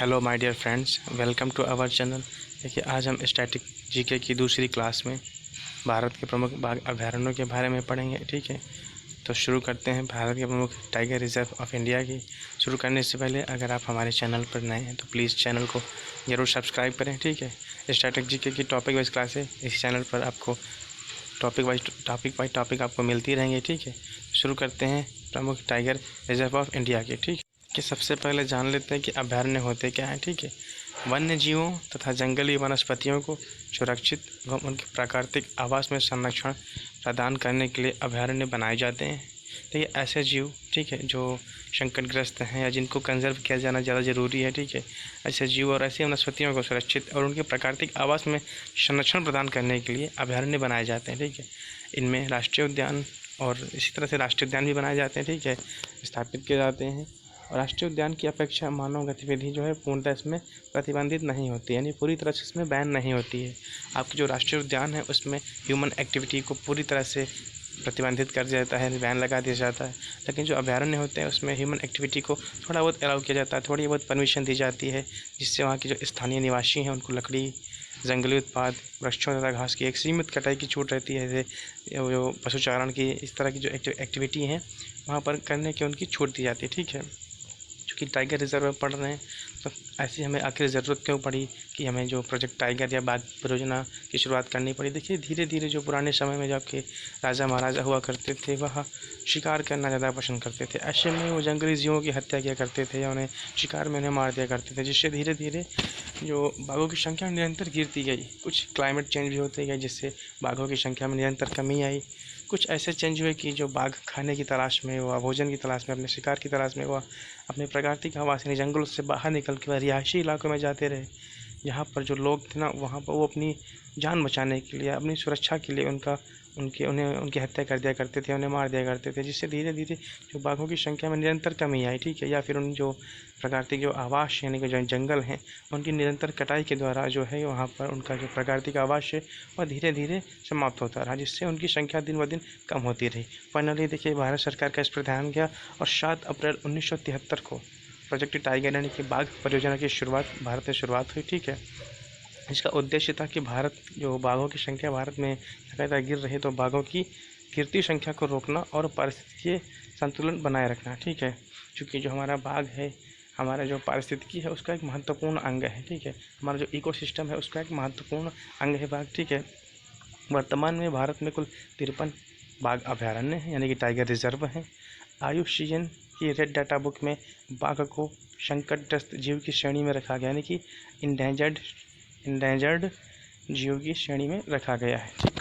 Hello my dear friends, welcome to our channel. देखिए, आज हम स्टैटिक जीके की दूसरी क्लास में भारत के प्रमुख बाघ अभयारण्यों के बारे में पढ़ेंगे। ठीक है, तो शुरू करते हैं भारत के प्रमुख टाइगर रिजर्व ऑफ इंडिया की। शुरू करने से पहले अगर आप हमारे चैनल पर नए हैं तो प्लीज़ चैनल को ज़रूर सब्सक्राइब करें। ठीक है, स्टैटिक जीके की टॉपिक वाइज क्लासें इस चैनल पर आपको टॉपिक वाइज टॉपिक आपको मिलती रहेंगे। ठीक है, शुरू करते हैं प्रमुख टाइगर रिजर्व ऑफ इंडिया की। ठीक है, कि सबसे पहले जान लेते हैं कि अभयारण्य होते क्या हैं। ठीक है, वन्य जीवों तथा जंगली वनस्पतियों को सुरक्षित एवं उनके प्राकृतिक आवास में संरक्षण प्रदान करने के लिए अभयारण्य बनाए जाते हैं। देखिए, ऐसे जीव, ठीक है, जो संकटग्रस्त हैं या जिनको कंजर्व किया जाना ज़्यादा ज़रूरी है। ठीक है, ऐसे जीव और ऐसी वनस्पतियों को सुरक्षित और उनके प्राकृतिक आवास में संरक्षण प्रदान करने के लिए अभयारण्य बनाए जाते हैं। ठीक है, इनमें राष्ट्रीय उद्यान और इसी तरह से राष्ट्रीय उद्यान भी बनाए जाते हैं। ठीक है, स्थापित किए जाते हैं। और राष्ट्रीय उद्यान की अपेक्षा मानव गतिविधि जो है पूर्णतः इसमें प्रतिबंधित नहीं होती, यानी पूरी तरह से इसमें बैन नहीं होती है। आपकी जो राष्ट्रीय उद्यान है उसमें ह्यूमन एक्टिविटी को पूरी तरह से प्रतिबंधित कर दिया जाता है, बैन लगा दिया जाता है। लेकिन जो अभयारण्य होते हैं उसमें ह्यूमन एक्टिविटी को थोड़ा बहुत अलाउ किया जाता है, थोड़ी बहुत परमिशन दी जाती है, जिससे वहाँ के जो स्थानीय निवासी हैं उनको लकड़ी, जंगली उत्पाद, वृक्षों तथा घास की एक सीमित कटाई की छूट रहती है। जैसे जो पशुचारण की इस तरह की जो एक्टिविटी हैं वहाँ पर करने की उनकी छूट दी जाती है। ठीक है, चूँकि टाइगर रिजर्व में पढ़ रहे हैं तो ऐसी हमें आखिर ज़रूरत क्यों पड़ी कि हमें जो प्रोजेक्ट टाइगर या बाघ परियोजना की शुरुआत करनी पड़ी। देखिए, धीरे धीरे जो पुराने समय में जब के राजा महाराजा हुआ करते थे वह शिकार करना ज़्यादा पसंद करते थे। ऐसे में वो जंगली जीवों की हत्या किया करते थे या उन्हें शिकार में उन्हें मार दिया करते थे, जिससे धीरे धीरे जो बाघों की संख्या निरंतर गिरती गई। कुछ क्लाइमेट चेंज भी होते गए जिससे बाघों की संख्या में निरंतर कमी आई। कुछ ऐसे चेंज हुए कि जो बाघ खाने की तलाश में हुआ, भोजन की तलाश में, अपने शिकार की तलाश में हुआ, अपने प्राकृतिक आवास यानी जंगलों से बाहर निकल के वह रिहायशी इलाकों में जाते रहे। यहाँ पर जो लोग थे ना, वहाँ पर वो अपनी जान बचाने के लिए, अपनी सुरक्षा के लिए उनकी हत्या कर दिया करते थे, उन्हें मार दिया करते थे, जिससे धीरे धीरे जो बाघों की संख्या में निरंतर कमी आई। ठीक है, या फिर उन जो प्राकृतिक जो आवास यानी कि जो जंगल हैं उनकी निरंतर कटाई के द्वारा जो है वहाँ पर उनका जो प्राकृतिक आवास है वह धीरे धीरे समाप्त होता रहा, जिससे उनकी संख्या दिन ब दिन कम होती रही। फाइनली देखिए, भारत सरकार का इस पर ध्यान गया और 7 अप्रैल 1973 को प्रोजेक्ट टाइगर यानी कि बाघ परियोजना की भारत में शुरुआत हुई। ठीक है, इसका उद्देश्य था कि भारत जो बाघों की संख्या भारत में लगातार गिर रही तो बाघों की गिरती संख्या को रोकना और पारिस्थितिकीय संतुलन बनाए रखना। ठीक है, क्योंकि जो हमारा बाघ है, हमारा जो पारिस्थितिकी है उसका एक महत्वपूर्ण अंग है। ठीक है, हमारा जो इकोसिस्टम है उसका एक महत्वपूर्ण अंग है बाघ। ठीक है, वर्तमान में भारत में कुल 53 बाघ अभयारण्य हैं यानी कि टाइगर रिजर्व हैं। IUCN की रेड डाटा बुक में बाघ को संकटग्रस्त जीव की श्रेणी में रखा गया, यानी कि इंडेंजर्ड जीव की श्रेणी में रखा गया है। ठीक,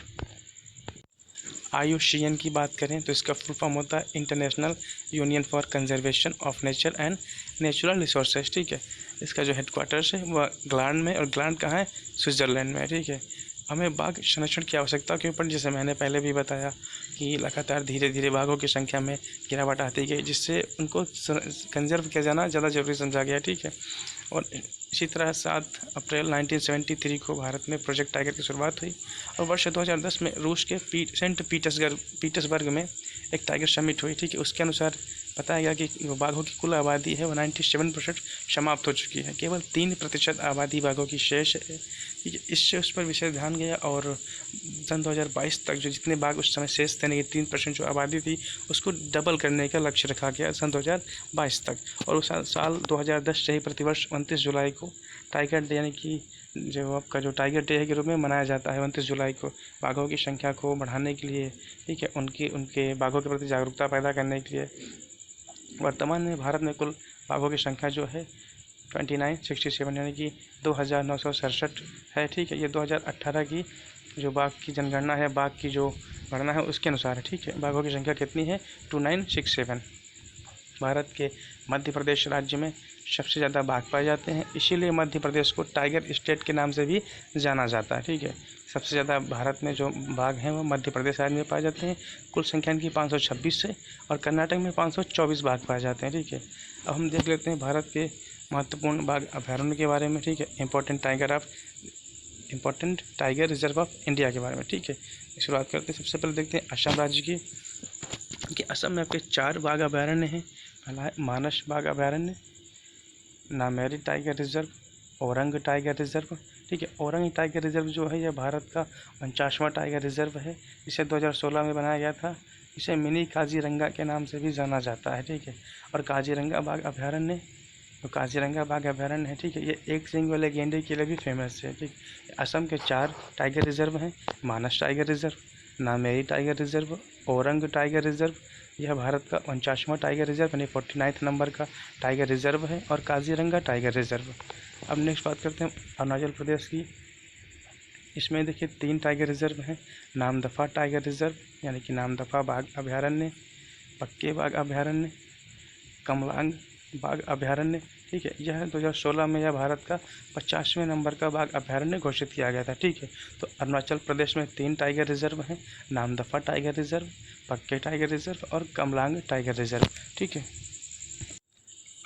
IUCN की बात करें तो इसका फुल फॉर्म होता है international union for conservation of nature and natural resources. ठीक है, इसका जो हेडक्वार्टर्स है वह ग्लांड में, और ग्लांड कहाँ है? स्विट्ज़रलैंड में। ठीक है, हमें बाघ संरक्षण की आवश्यकता के ऊपर, जैसे मैंने पहले भी बताया कि लगातार धीरे धीरे बाघों की संख्या में गिरावट आती गई, जिससे उनको कंजर्व किया जाना ज़्यादा जरूरी समझा गया। ठीक है, और इसी तरह 7 अप्रैल 1973 को भारत में प्रोजेक्ट टाइगर की शुरुआत हुई और वर्ष 2010 में रूस के सेंट पीटर्सबर्ग में एक टाइगर समिट हुई। ठीक है, उसके अनुसार बताया गया कि बाघों की कुल आबादी है वो 97% समाप्त हो चुकी है, केवल 3% आबादी बाघों की शेष है। ठीक है, इससे उस पर विशेष ध्यान गया और सन 2022 तक जो जितने बाघ उस समय शेष थे, यानी कि 3% जो आबादी थी उसको डबल करने का लक्ष्य रखा गया सन 2022 तक। और उस साल 2010 से ही प्रतिवर्ष 29 जुलाई को टाइगर डे यानी कि जो आपका जो टाइगर डे के रूप में मनाया जाता है 29 जुलाई को, बाघों की संख्या को बढ़ाने के लिए। ठीक है, उनके बाघों के प्रति जागरूकता पैदा करने के लिए। वर्तमान में भारत में कुल बाघों की संख्या जो है 2967 यानी कि 2967 है। ठीक है, ये 2018 की जो बाघ की जनगणना है, बाघ की जो गणना है उसके अनुसार है। ठीक है, बाघों की संख्या कितनी है? 2967। भारत के मध्य प्रदेश राज्य में सबसे ज़्यादा बाघ पाए जाते हैं, इसीलिए मध्य प्रदेश को टाइगर स्टेट के नाम से भी जाना जाता है। ठीक है, सबसे ज़्यादा भारत में जो बाघ हैं वो मध्य प्रदेश राज्य में पाए जाते हैं, कुल संख्या इनकी 526 है, और कर्नाटक में 524 बाघ पाए जाते हैं। ठीक है, अब हम देख लेते हैं भारत के महत्वपूर्ण बाघ अभयारण्य के बारे में। ठीक है, important tiger reserve of India के बारे में। ठीक है, शुरुआत करते हैं। सबसे पहले देखते हैं असम राज्य की, कि असम में आपके 4 बाघ अभयारण्य हैं। पहला है मानस बाघ अभयारण्य, Nameri tiger reserve, Orang tiger reserve, ठीक है। औरंग टाइगर रिजर्व जो है यह भारत का 49वां टाइगर रिजर्व है। इसे 2016 में बनाया गया था। इसे मिनी काजीरंगा के नाम से भी जाना जाता है, ठीक है। और काजीरंगा बाघ अभयारण्य, तो काजीरंगा बाघ अभयारण्य है, ठीक है, ये एक सींग वाले गेंडे के लिए भी फेमस है, ठीक। असम के 4 टाइगर रिजर्व हैं। Manas tiger reserve, Nameri tiger reserve, Orang tiger reserve, यह भारत का 49वां टाइगर रिजर्व यानी 49th नंबर का टाइगर रिजर्व है, और काजीरंगा टाइगर रिजर्व। अब नेक्स्ट बात करते हैं अरुणाचल प्रदेश की। इसमें देखिए 3 टाइगर रिजर्व हैं। नामदफा टाइगर रिजर्व यानी कि नामदफा बाघ अभयारण्य, पक्के बाघ अभयारण्य, कमलांग बाघ अभयारण्य, ठीक है। यह 2016 में यह भारत का 50वें नंबर का बाघ अभयारण्य घोषित किया गया था, ठीक है। तो अरुणाचल प्रदेश में 3 टाइगर रिजर्व हैं। नामदफा टाइगर रिजर्व, पक्के टाइगर रिजर्व और कमलांग टाइगर रिजर्व, ठीक है।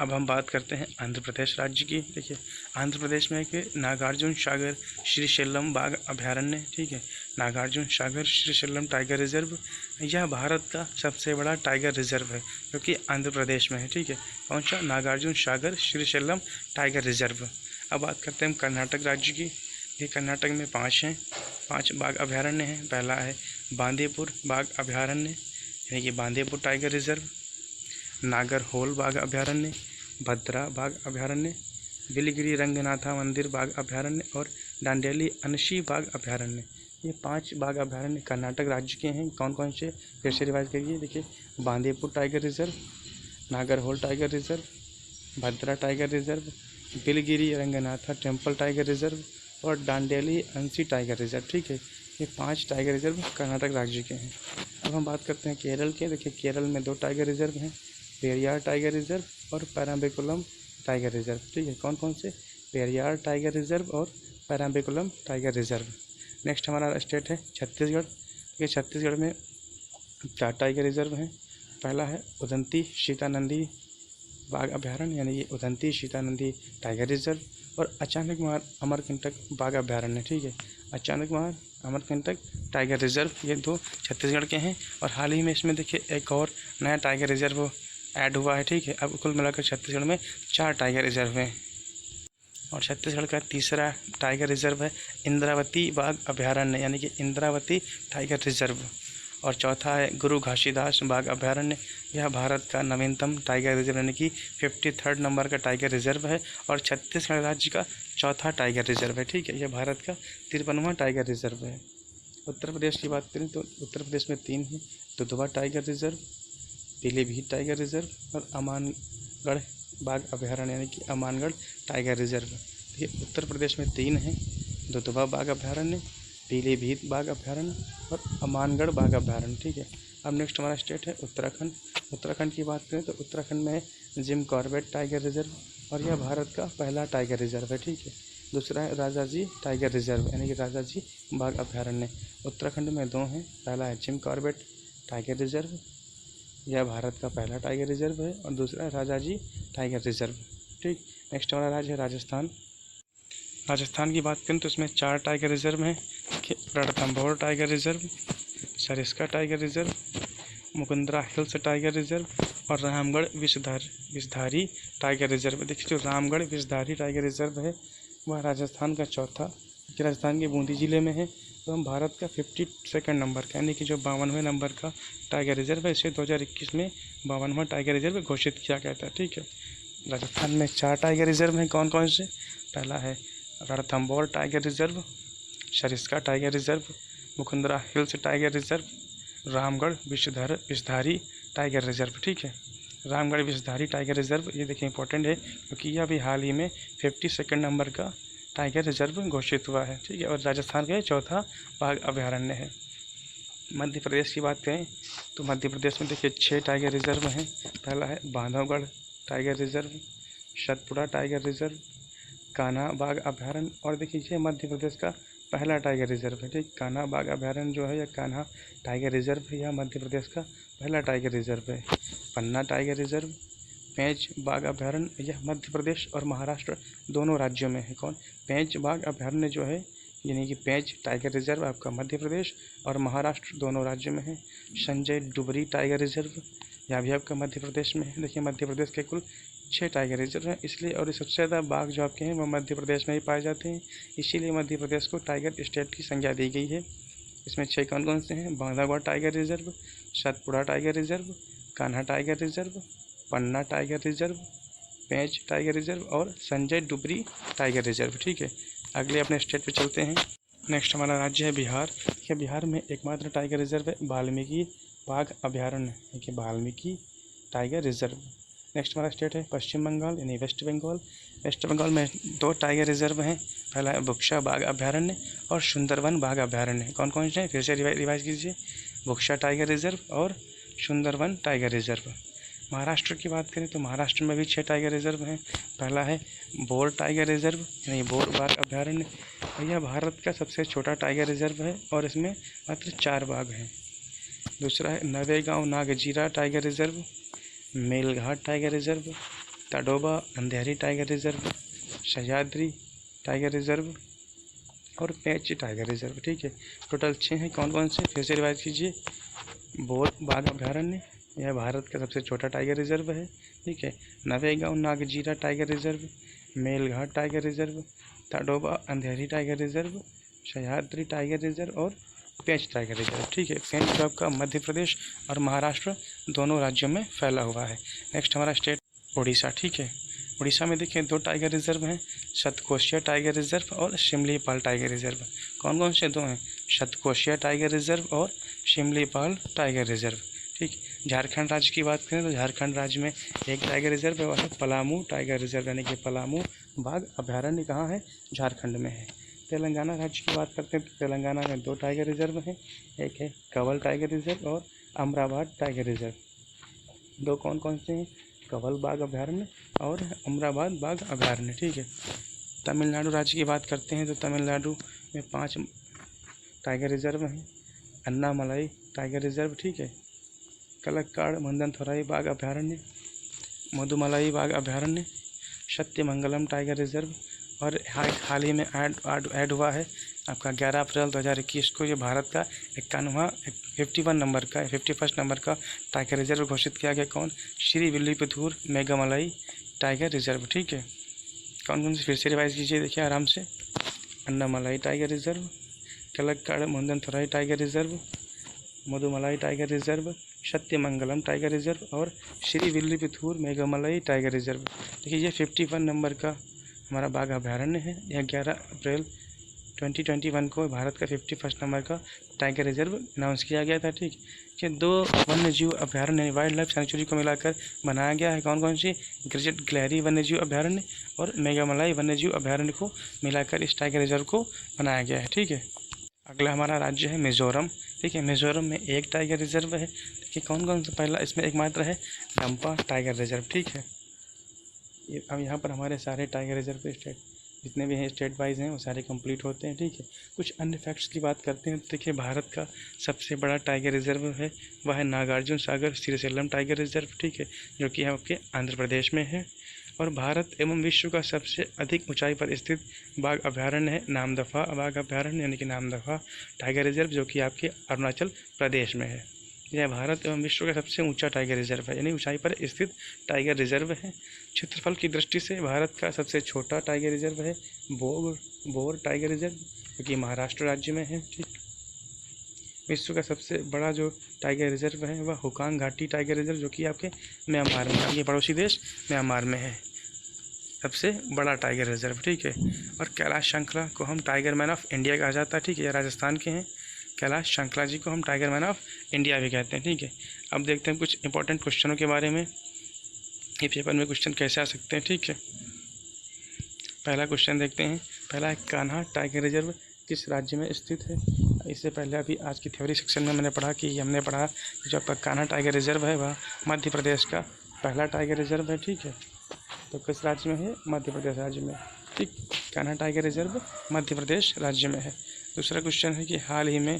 अब हम बात करते हैं आंध्र प्रदेश राज्य की। देखिए आंध्र प्रदेश में एक नागार्जुन सागर श्रीशैलम बाघ अभयारण्य, ठीक है। नागार्जुन सागर श्रीशैलम टाइगर रिजर्व, यह भारत का सबसे बड़ा टाइगर रिजर्व है जो कि आंध्र प्रदेश में है, ठीक है। कौन सा? Nagarjuna Sagar Srisailam tiger reserve. अब बात करते हैं कर्नाटक राज्य की। ये कर्नाटक में 5 हैं, 5 बाघ अभयारण्य हैं। पहला है बांदीपुर बाघ अभयारण्य यानी कि बांदीपुर टाइगर रिजर्व, नागरहोल बाघ अभयारण्य, भद्रा बाघ अभयारण्य, बिलगिरी रंगनाथा मंदिर बाघ अभयारण्य और डांडेली अनशी बाघ अभयारण्य। ये 5 बाघ अभयारण्य कर्नाटक राज्य के हैं। कौन कौन से? फिर से रिवाइज करिए। देखिए Bandipur tiger reserve, Nagarhole tiger reserve, Bhadra tiger reserve, Biligiri Ranganatha temple tiger reserve और डांडेली अंशी टाइगर रिजर्व, ठीक है। ये 5 टाइगर रिजर्व कर्नाटक राज्य के हैं। अब हम बात करते हैं केरल के। देखिए केरल में 2 टाइगर रिजर्व हैं, पेरियार टाइगर रिजर्व और पैराम्बिकुलम टाइगर रिजर्व, ठीक है। कौन कौन से? पेरियार टाइगर रिजर्व और पैराम्बिकुलम टाइगर रिजर्व। नेक्स्ट हमारा स्टेट है छत्तीसगढ़। ये छत्तीसगढ़ में 4 टाइगर रिजर्व हैं। पहला है उदंती सीतानंदी बाघ अभयारण्य यानी ये उदंती सीतानंदी टाइगर रिजर्व और अचानक महार अमरकंटक बाघ अभयारण्य, ठीक है। अचानक महार अमरकंटक टाइगर रिजर्व, ये 2 छत्तीसगढ़ के हैं। और हाल ही में इसमें देखिए एक और नया टाइगर रिजर्व ऐड हुआ है, ठीक है। अब कुल मिलाकर छत्तीसगढ़ में 4 टाइगर रिजर्व हैं। और छत्तीसगढ़ का तीसरा टाइगर रिजर्व है इंद्रावती बाघ अभयारण्य यानी कि इंद्रावती टाइगर रिजर्व। और चौथा है गुरु घासीदास बाघ अभयारण्य, यह भारत का नवीनतम टाइगर रिजर्व यानी कि 53rd नंबर का टाइगर रिजर्व है और छत्तीसगढ़ राज्य का चौथा टाइगर रिजर्व है, ठीक है। यह भारत का 53वां टाइगर रिजर्व है। उत्तर प्रदेश की बात करें तो उत्तर प्रदेश में 3 हैं, Dudhwa tiger reserve, Pilibhit tiger reserve और अमानगढ़ बाघ अभयारण्य यानी कि अमानगढ़ टाइगर रिजर्व। देखिए उत्तर प्रदेश में 3 हैं, दुधवा बाघ अभयारण्य, पीलीभीत बाघ अभयारण्य और अमानगढ़ बाघ अभयारण्य, ठीक है। अब नेक्स्ट हमारा स्टेट है उत्तराखंड। उत्तराखंड की बात करें तो उत्तराखंड में जिम कॉर्बेट टाइगर रिजर्व और यह भारत का पहला टाइगर रिजर्व है, ठीक है। दूसरा है राजाजी टाइगर रिजर्व यानी कि राजाजी बाघ अभयारण्य। उत्तराखंड में 2 हैं, पहला है जिम कॉर्बेट टाइगर रिजर्व, यह भारत का पहला टाइगर रिजर्व है और दूसरा है राजाजी टाइगर रिजर्व, ठीक। नेक्स्ट हमारा राज्य है राजस्थान। राजस्थान की बात करें तो इसमें 4 टाइगर रिजर्व हैं, Ranthambore tiger reserve, Sariska tiger reserve, Mukundra hills tiger reserve और रामगढ़ विषधारी टाइगर रिजर्व। देखिए जो रामगढ़ विषधारी टाइगर रिजर्व है वह राजस्थान का चौथा, कि राजस्थान के बूंदी जिले में है एवं भारत का 52nd नंबर का यानी कि जो 52वें नंबर का टाइगर रिजर्व है, इसे 2021 में 52वां टाइगर रिजर्व घोषित किया गया था, ठीक है। राजस्थान में 4 टाइगर रिजर्व हैं। कौन कौन से? पहला है Ranthambore tiger reserve, Sariska tiger reserve, Mukundra hills tiger reserve, Ramgarh Vishdhari tiger reserve, ठीक है। रामगढ़ विषधारी टाइगर रिजर्व ये देखिए इंपॉर्टेंट है क्योंकि यह भी हाल ही में 52nd नंबर का टाइगर रिजर्व घोषित हुआ है, ठीक है। और राजस्थान का चौथा बाघ अभयारण्य है। मध्य प्रदेश की बात करें तो मध्य प्रदेश में देखिए 6 टाइगर रिजर्व हैं। पहला है Bandhavgarh tiger reserve, Satpura tiger reserve, Kanha बाघ अभयारण्य और देखिए ये मध्य प्रदेश का पहला टाइगर रिजर्व है, ठीक। कान्हा बाघ अभयारण्य जो है या कान्हा टाइगर रिजर्व है, यह मध्य प्रदेश का पहला टाइगर रिजर्व है। पन्ना टाइगर रिजर्व, पेंच बाघ अभयारण्य, यह मध्य प्रदेश और महाराष्ट्र दोनों राज्यों में है। कौन? पेंच बाघ अभयारण्य जो है यानी कि पेंच टाइगर रिजर्व आपका मध्य प्रदेश और महाराष्ट्र दोनों राज्यों में है। संजय डुबरी टाइगर रिजर्व, यह भी आपका मध्य प्रदेश में है। देखिए मध्य प्रदेश के कुल 6 टाइगर रिजर्व हैं इसलिए, और सबसे ज़्यादा बाघ जो आपके हैं वो मध्य प्रदेश में ही पाए जाते हैं, इसीलिए मध्य प्रदेश को टाइगर स्टेट की संज्ञा दी गई है। इसमें 6 कौन कौन से हैं? Bandhavgarh tiger reserve, Satpura tiger reserve, Kanha tiger reserve, Panna tiger reserve, Pench tiger reserve और संजय डुबरी टाइगर रिजर्व। ठीक है, अगले अपने स्टेट पे चलते हैं। नेक्स्ट हमारा राज्य है बिहार। ये बिहार में एकमात्र टाइगर रिजर्व है वाल्मीकि बाघ अभयारण्य, देखिए वाल्मीकि टाइगर रिजर्व। नेक्स्ट हमारा स्टेट है पश्चिम बंगाल यानी वेस्ट बंगाल। वेस्ट बंगाल में 2 टाइगर रिजर्व हैं, पहला है बुक्शा बाघ अभयारण्य और सुंदरवन बाघ अभयारण्य। कौन कौन से हैं फिर से रिवाइज कीजिए? बुक्शा टाइगर रिजर्व और सुंदरवन टाइगर रिजर्व। महाराष्ट्र की बात करें तो महाराष्ट्र में भी 6 टाइगर रिजर्व हैं, पहला है बोर टाइगर रिजर्व यानी बोर बाघ अभयारण्य। यह भारत का सबसे छोटा टाइगर रिजर्व है और इसमें मात्र 4 बाघ हैं। दूसरा है Navegaon Nagzira tiger reserve, Melghat tiger reserve, Tadoba Andhari tiger reserve, Sahyadri tiger reserve और पेंच टाइगर रिजर्व। ठीक है, टोटल 6 हैं। कौन कौन से फिर से रिवाइज कीजिए? बोर बाघ अभयारण्य, यह भारत का सबसे छोटा टाइगर रिजर्व है। ठीक है, Navegaon Nagzira tiger reserve, Melghat tiger reserve, Tadoba Andhari tiger reserve, Sahyadri tiger reserve और पेंच टाइगर रिजर्व। ठीक है, पेंच जो आपका मध्य प्रदेश और महाराष्ट्र दोनों राज्यों में फैला हुआ है। नेक्स्ट हमारा स्टेट उड़ीसा। ठीक है, उड़ीसा में देखिए 2 टाइगर रिजर्व हैं, सतकोशिया टाइगर रिजर्व और शिमलीपाल टाइगर रिजर्व। कौन कौन से 2 हैं? सतकोशिया टाइगर रिजर्व और शिमलीपाल टाइगर रिजर्व। ठीक, झारखंड राज्य की बात करें तो झारखंड राज्य में 1 टाइगर रिजर्व है, वह है पलामू टाइगर रिजर्व यानी कि पलामू बाघ अभयारण्य कहाँ है? झारखंड में है। तेलंगाना राज्य की बात करते हैं तो तेलंगाना में 2 टाइगर रिजर्व हैं, एक है कवल टाइगर रिजर्व और अमराबाद टाइगर रिजर्व। 2 कौन कौन से हैं? कवल बाघ अभयारण्य और अमराबाद बाघ अभयारण्य। ठीक है, तमिलनाडु राज्य की बात करते हैं तो तमिलनाडु में 5 टाइगर रिजर्व हैं, अन्नामलाई टाइगर रिजर्व। ठीक है, कलक्काड़ मंदनथोराई बाघ अभयारण्य, मधुमलाई बाघ अभयारण्य, सत्यमंगलम टाइगर रिजर्व और हाल ही में ऐड हुआ है आपका 11 अप्रैल 2021 को ये भारत का 51 नंबर का टाइगर रिजर्व घोषित किया गया। कौन? Srivilliputhur Megamalai tiger reserve. ठीक है, कौन कौन से फिर से रिवाइज कीजिए देखिए आराम से? Anamalai tiger reserve, Kalakkad Mundanthurai tiger reserve, Mudumalai tiger reserve, Sathyamangalam tiger reserve और Srivilliputhur Megamalai tiger reserve. देखिए ये 51 नंबर का हमारा बाघ अभयारण्य है। यह 11 अप्रैल 2021 को भारत का 51 नंबर का टाइगर रिजर्व अनाउंस किया गया था। ठीक है, 2 वन्य जीव अभयारण्य वाइल्ड लाइफ सेंचुरी को मिलाकर बनाया गया है। कौन कौन सी? ग्रेट ग्लैरी वन्य जीव अभयारण्य और मेघमलाई वन्य जीव अभयारण्य को मिलाकर इस टाइगर रिजर्व को बनाया गया है। ठीक है, अगला हमारा राज्य है मिजोरम। ठीक है, मिजोरम में 1 टाइगर रिजर्व है। देखिए कौन कौन सा? पहला इसमें एकमात्र है डंपा टाइगर रिजर्व। ठीक है, अब यहाँ पर हमारे सारे टाइगर रिजर्व स्टेट जितने भी हैं स्टेट वाइज हैं वो सारे कंप्लीट होते हैं। ठीक है, कुछ अन्य फैक्ट्स की बात करते हैं। देखिए भारत का सबसे बड़ा टाइगर रिजर्व है वह है नागार्जुन सागर श्रीशैलम टाइगर रिजर्व। ठीक है, जो कि आपके आंध्र प्रदेश में है। और भारत एवं विश्व का सबसे अधिक ऊंचाई पर स्थित बाघ अभयारण्य है नामदफा बाघ अभयारण्य यानी कि नामदफा टाइगर रिजर्व, जो कि आपके अरुणाचल प्रदेश में है। यह भारत एवं विश्व का सबसे ऊंचा टाइगर रिजर्व है यानी ऊंचाई पर स्थित टाइगर रिजर्व है। क्षेत्रफल की दृष्टि से भारत का सबसे छोटा टाइगर रिजर्व है बोर टाइगर रिजर्व, जो कि महाराष्ट्र राज्य में है। ठीक, विश्व का सबसे बड़ा जो टाइगर रिजर्व है वह हुकांग घाटी टाइगर रिजर्व, जो कि आपके म्यांमार में है, ये पड़ोसी देश म्यांमार में है सबसे बड़ा टाइगर रिजर्व। ठीक है, और कैलाश श्रृंखला को हम टाइगर मैन ऑफ इंडिया कहा जाता है। ठीक है, ये राजस्थान के हैं। कैलाश श्रृंखला जी को हम टाइगर मैन ऑफ इंडिया भी कहते हैं। ठीक है, अब देखते हैं कुछ इंपॉर्टेंट क्वेश्चनों के बारे में, ये पेपर में क्वेश्चन कैसे आ सकते हैं। ठीक है, पहला क्वेश्चन देखते हैं। पहला है कान्हा टाइगर रिजर्व किस राज्य में स्थित है? इससे पहले अभी आज की थ्योरी सेक्शन में हमने पढ़ा कि जो आपका कान्हा टाइगर रिजर्व है वह मध्य प्रदेश का पहला टाइगर रिजर्व है। ठीक है, तो किस राज्य में है? मध्य प्रदेश राज्य में। ठीक, कान्हा टाइगर रिजर्व मध्य प्रदेश राज्य में है। दूसरा क्वेश्चन है कि हाल ही में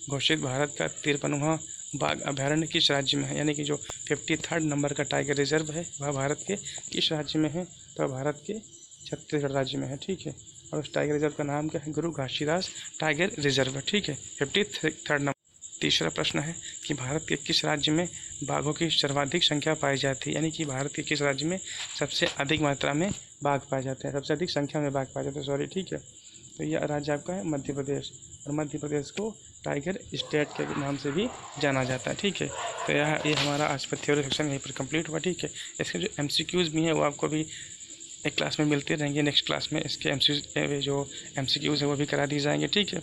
घोषित भारत का 53वां बाघ अभयारण्य किस राज्य में है? यानी कि जो 53rd नंबर का टाइगर रिजर्व है वह भारत के किस राज्य में है? तो भारत के छत्तीसगढ़ राज्य में है। ठीक है, और उस टाइगर रिजर्व का नाम क्या है? गुरु घासीदास टाइगर रिजर्व। ठीक है, 53rd नंबर तीसरा प्रश्न है कि भारत के किस राज्य में बाघों की सर्वाधिक संख्या पाई जाती है, यानी कि भारत के किस राज्य में सबसे अधिक मात्रा में बाघ पाए जाते हैं, सबसे अधिक संख्या में बाघ पाए जाते हैं, सॉरी, ठीक है। तो यह राज्य आपका है मध्य प्रदेश, और मध्य प्रदेश को टाइगर स्टेट के नाम से भी जाना जाता है, ठीक है। तो ये हमारा आज का थ्योरी सेक्शन यहीं पर कंप्लीट हुआ, ठीक है। इसके जो MCQs भी हैं वो आपको भी एक क्लास में मिलते रहेंगे, नेक्स्ट क्लास में इसके MCQs है वो भी करा दिए जाएंगे, ठीक है।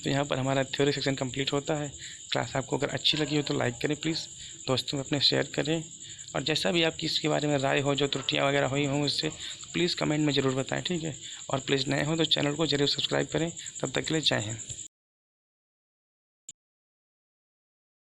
तो यहाँ पर हमारा थ्योरी सेक्शन कंप्लीट होता है। क्लास आपको अगर अच्छी लगी हो तो लाइक करें प्लीज़, दोस्तों में अपने शेयर करें, और जैसा भी आपकी इसके बारे में राय हो, जो त्रुटियाँ वगैरह हुई हों उससे, प्लीज़ कमेंट में ज़रूर बताएं, ठीक है। और प्लीज़ नए हो तो चैनल को ज़रूर सब्सक्राइब करें। तब तक के लिए जय हिंद।